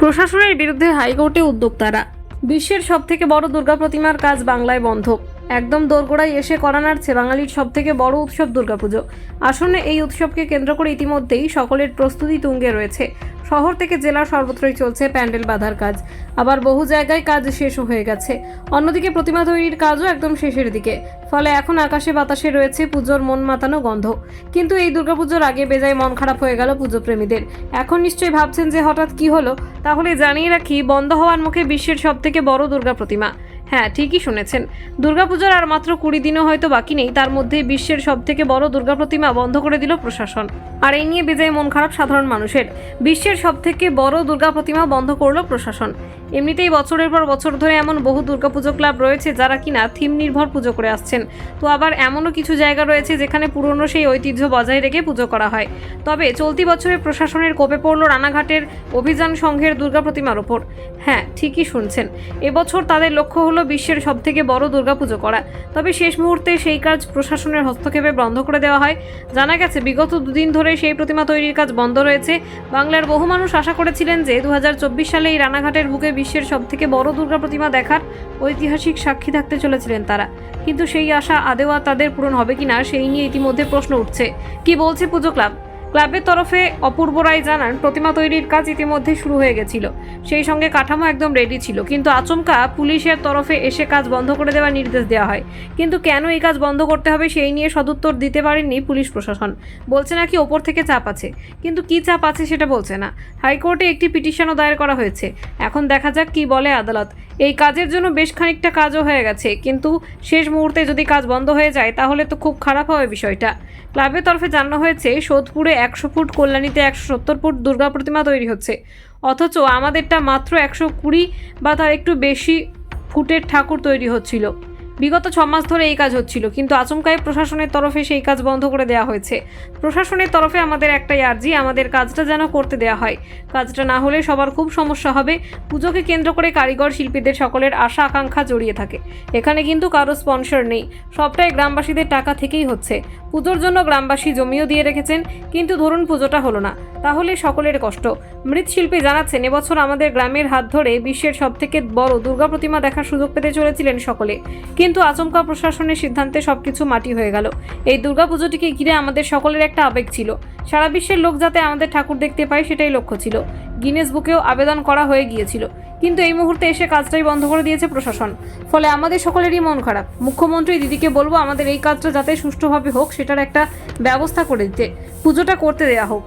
প্রশাসনের বিরুদ্ধে হাইকোর্টে উদ্যোক্তারা। বিশ্বের সবথেকে বড় দুর্গা প্রতিমার কাজ বাংলায় বন্ধ। একদম দোরগোড়ায় এসে করা নাড়ছে বাঙালির সবথেকে বড় উৎসব দুর্গাপুজো। আসলে এই উৎসবকে কেন্দ্র করে ইতিমধ্যেই সকলের প্রস্তুতি তুঙ্গে রয়েছে। শহর থেকে জেলার সর্বত্রই চলছে প্যান্ডেল বাঁধার কাজ, আবার বহু জায়গায় কাজ শেষও হয়ে গেছে। অন্যদিকে প্রতিমা তৈরির কাজও একদম শেষের দিকে, ফলে এখন আকাশে বাতাসে রয়েছে পুজোর মন মাতানো গন্ধ। কিন্তু এই দুর্গাপুজোর আগে বেজায় মন খারাপ হয়ে গেল পুজো প্রেমীদের। এখন নিশ্চয়ই ভাবছেন যে হঠাৎ কি হলো। তাহলে জানিয়ে রাখি, বন্ধ হওয়ার মুখে বিশ্বের সবথেকে বড় দুর্গা প্রতিমা। হ্যাঁ, ঠিকই শুনেছেন, দুর্গাপূজার আর মাত্র 20 দিনও হয়তো বাকি নেই, তার মধ্যে বিশ্বের সবথেকে বড় দুর্গা প্রতিমা বন্ধ করে দিল প্রশাসন। আর এই নিয়ে বেজায় মন খারাপ সাধারণ মানুষের। বিশ্বের সবথেকে বড় দুর্গা প্রতিমা বন্ধ করলো প্রশাসন। এমনিতেই বছরের পর বছর ধরে এমন বহু দুর্গাপুজো ক্লাব রয়েছে যারা কিনা থিম নির্ভর পুজো করে আসছেন। তো আবার এমনও কিছু জায়গা রয়েছে যেখানে পুরনো সেই ঐতিহ্য বজায় রেখে পুজো করা হয়। তবে চলতি বছরে প্রশাসনের কোপে পড়ল রানাঘাটের অভিযান সংঘের দুর্গা প্রতিমার ওপর। হ্যাঁ, ঠিকই শুনছেন, এবছর তাদের লক্ষ্য হলো বিশ্বের সবথেকে বড় দুর্গাপুজো করা। তবে শেষ মুহূর্তে সেই কাজ প্রশাসনের হস্তক্ষেপে বন্ধ করে দেওয়া হয়। জানা গেছে, বিগত 2 দিন ধরে সেই প্রতিমা তৈরির কাজ বন্ধ রয়েছে। বাংলার বহু মানুষ আশা করেছিলেন যে 2024 সালে এই রানাঘাটের বুকে বিশ্বের সবথেকে বড় দুর্গা প্রতিমা দেখার ঐতিহাসিক সাক্ষী থাকতে চলেছিলেন তারা। কিন্তু সেই আশা আদৌ তাদের পূরণ হবে কিনা সেই নিয়ে ইতিমধ্যে প্রশ্ন উঠছে। কি বলছে পুজো ক্লাবের তরফে অপূর্ব রায় জানান, প্রতিমা তৈরির কাজ ইতিমধ্যে শুরু হয়ে গেছিল, সেই সঙ্গে কাঠামো একদম রেডি ছিল, কিন্তু আচমকা পুলিশের তরফে এসে কাজ বন্ধ করে দেওয়ার নির্দেশ দেওয়া হয়। কিন্তু কেন এই কাজ বন্ধ করতে হবে সেই নিয়ে সদুত্তর দিতে পারেননি পুলিশ প্রশাসন। বলছে নাকি ওপর থেকে চাপ আছে, কিন্তু কি চাপ আছে সেটা বলছে না। হাইকোর্টে একটি পিটিশনও দায়ের করা হয়েছে। এখন দেখা যাক কি বলে আদালত। এই কাজের জন্য বেশ খানিকটা কাজও হয়ে গেছে, কিন্তু শেষ মুহূর্তে যদি কাজ বন্ধ হয়ে যায় তাহলে তো খুব খারাপ হবে বিষয়টা। ক্লাবের তরফে জানানো হয়েছে, সোদপুরে 100 ফুট, কল্যাণীতে 170 ফুট দুর্গা প্রতিমা তৈরি হচ্ছে, অথচ আমাদেরটা মাত্র 120 বা তার একটু বেশি ফুটের ঠাকুর তৈরি হচ্ছিল। বিগত 6 মাস ধরে এই কাজ হচ্ছিল, কিন্তু আচমকাই প্রশাসনের তরফে সেই কাজ বন্ধ করে দেওয়া হয়েছে। প্রশাসনের তরফে আমাদের একটাই আর্জি, আমাদের কাজটা যেন করতে দেওয়া হয়। কাজটা না হলে সবার খুব সমস্যা হবে। পুজোকে কেন্দ্র করে কারিগর শিল্পীদের সকলের আশা আকাঙ্ক্ষা জড়িয়ে থাকে। এখানে কিন্তু কারো স্পন্সর নেই, সবটাই গ্রামবাসীদের টাকা থেকেই হচ্ছে। পুজোর জন্য গ্রামবাসী জমিও দিয়ে রেখেছেন, কিন্তু ধরুন পুজোটা হলো না, তাহলে সকলের কষ্ট। মৃৎশিল্পী জানাচ্ছেন, এবছর আমাদের গ্রামের হাত ধরে বিশ্বের সবথেকে বড় দুর্গা প্রতিমা দেখার সুযোগ পেতে চলেছিলেন সকলে, কিন্তু আচমকা প্রশাসনের সিদ্ধান্তে সবকিছু মাটি হয়ে গেল। এই দুর্গাপুজোটিকে ঘিরে আমাদের সকলের একটা আবেগ ছিল, সারা বিশ্বের লোক যাতে আমাদের ঠাকুর দেখতে পায় সেটাই লক্ষ্য ছিল। গিনেস বুকেও আবেদন করা হয়ে গিয়েছিল, কিন্তু এই মুহূর্তে এসে কাজটাই বন্ধ করে দিয়েছে প্রশাসন। ফলে আমাদের সকলেরই মন খারাপ। মুখ্যমন্ত্রী দিদিকে বলবো, আমাদের এই কাজটা যাতে সুষ্ঠুভাবে হোক সেটার একটা ব্যবস্থা করে দিতে, পুজোটা করতে দেওয়া হোক।